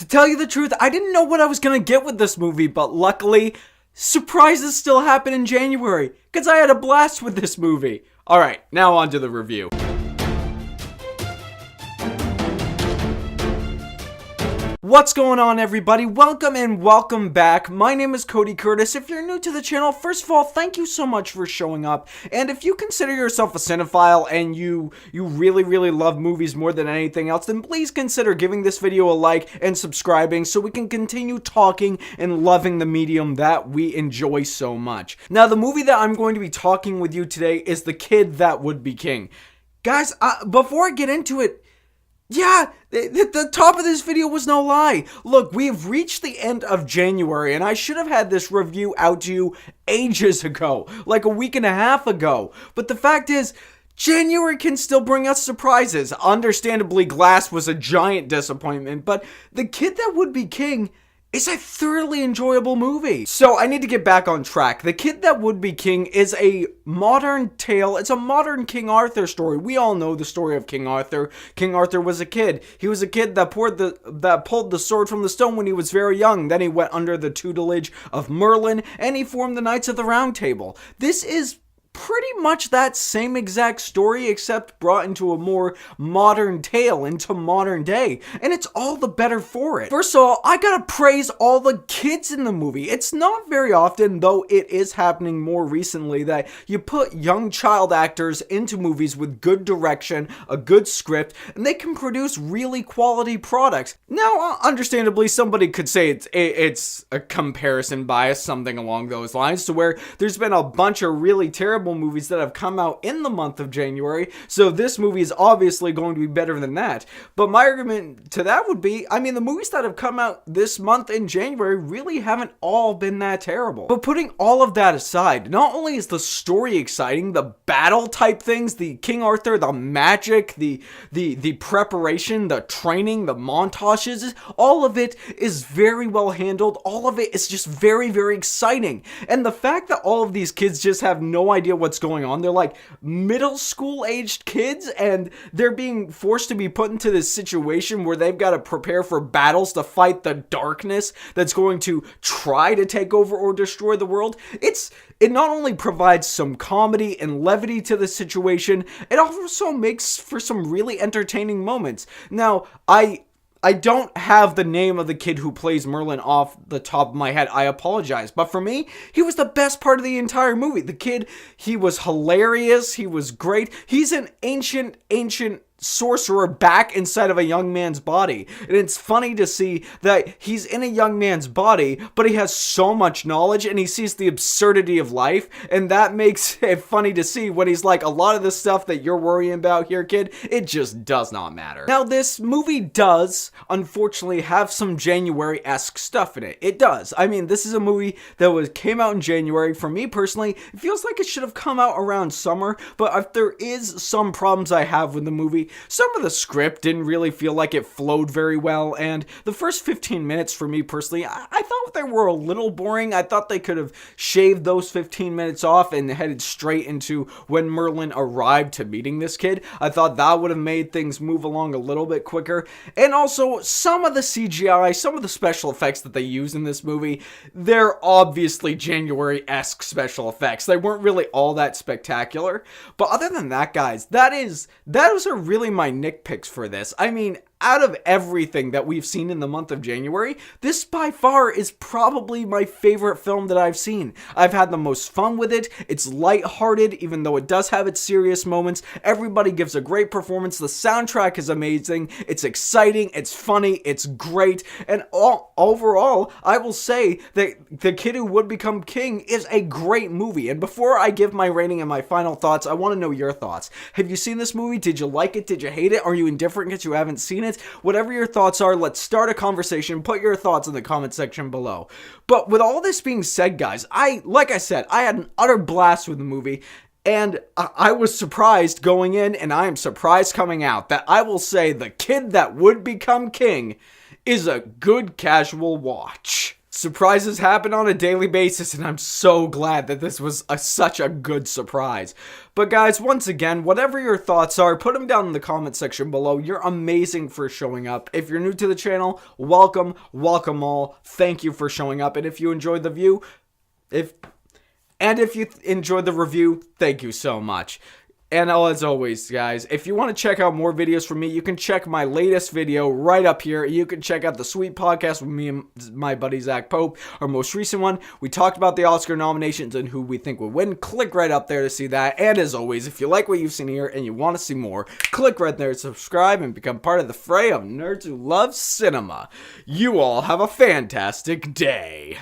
To tell you the truth, I didn't know what I was gonna get with this movie, but luckily, surprises still happen in January, because I had a blast with this movie. Alright, now on to the review. What's going on, everybody? Welcome and welcome back. My name is Cody Curtis. If you're new to the channel, first of all, thank you so much for showing up. And if you consider yourself a cinephile and you really love movies more than anything else, then please consider giving this video a like and subscribing so we can continue talking and loving the medium that we enjoy so much. Now, the movie that I'm going to be talking with you today is The Kid That Would Be King. Guys, before I get into it, yeah, the top of this video was no lie. Look, we've reached the end of January, and I should have had this review out to you ages ago, like a week and a half ago. But the fact is, January can still bring us surprises. Understandably, Glass was a giant disappointment, but The Kid That Would Be King is a thoroughly enjoyable movie. So I need to get back on track. The Kid That Would Be King is a modern tale. It's a modern King Arthur story. We all know the story of King Arthur. King Arthur was a kid. He was a kid that pulled the sword from the stone when he was very young. Then he went under the tutelage of Merlin, and he formed the Knights of the Round Table. This is pretty much that same exact story, except brought into a more modern tale, into modern day, and it's all the better for it. First of all, I gotta praise all the kids in the movie. It's not very often, though it is happening more recently, that you put young child actors into movies with good direction, a good script, and they can produce really quality products. Now, understandably, somebody could say it's a comparison bias, something along those lines, to where there's been a bunch of really terrible movies that have come out in the month of January, so this movie is obviously going to be better than that. But my argument to that would be, I mean, the movies that have come out this month in January really haven't all been that terrible. But putting all of that aside, not only is the story exciting, the battle type things, the King Arthur, the magic, the preparation, the training, the montages, all of it is very well handled. All of it is just very exciting. And the fact that all of these kids just have no idea what's going on. They're like middle school aged kids, and they're being forced to be put into this situation where they've got to prepare for battles to fight the darkness that's going to try to take over or destroy the world. It not only provides some comedy and levity to the situation, it also makes for some really entertaining moments. Now, I don't have the name of the kid who plays Merlin off the top of my head. I apologize. But for me, he was the best part of the entire movie. The kid, he was hilarious. He was great. He's an ancient sorcerer back inside of a young man's body. And it's funny to see that he's in a young man's body, but he has so much knowledge and he sees the absurdity of life. And that makes it funny to see when he's like, a lot of the stuff that you're worrying about here, kid, it just does not matter. Now, this movie does, unfortunately, have some January-esque stuff in it. It does. I mean, this is a movie that came out in January. For me personally, it feels like it should have come out around summer, but if there is some problems I have with the movie, some of the script didn't really feel like it flowed very well, and the first 15 minutes for me personally, I thought they were a little boring. I thought they could have shaved those 15 minutes off and headed straight into when Merlin arrived to meeting this kid. I thought that would have made things move along a little bit quicker. And also, some of the CGI, some of the special effects that they use in this movie, they're obviously January-esque special effects. They weren't really all that spectacular. But other than that, guys, those are really my nitpicks for this. I mean, out of everything that we've seen in the month of January, this by far is probably my favorite film that I've seen. I've had the most fun with it. It's lighthearted, even though it does have its serious moments. Everybody gives a great performance. The soundtrack is amazing. It's exciting. It's funny. It's great. And overall, I will say that The Kid Who Would Become King is a great movie. And before I give my rating and my final thoughts, I want to know your thoughts. Have you seen this movie? Did you like it? Did you hate it? Are you indifferent because you haven't seen it? Whatever your thoughts are, let's start a conversation. Put your thoughts in the comment section below. But with all this being said, guys, like I said, I had an utter blast with the movie. And I was surprised going in, and I am surprised coming out, that I will say The Kid That Would Become King is a good casual watch. Surprises happen on a daily basis, and I'm so glad that this was such a good surprise. But guys, once again, whatever your thoughts are, put them down in the comment section below. You're amazing for showing up. If you're new to the channel, welcome all. Thank you for showing up. And if you enjoyed the view, if you enjoyed the review, thank you so much. And as always, guys, if you want to check out more videos from me, you can check my latest video right up here. You can check out the Sweet Podcast with me and my buddy Zach Pope, our most recent one. We talked about the Oscar nominations and who we think would win. Click right up there to see that. And as always, if you like what you've seen here and you want to see more, click right there to subscribe and become part of the fray of nerds who love cinema. You all have a fantastic day.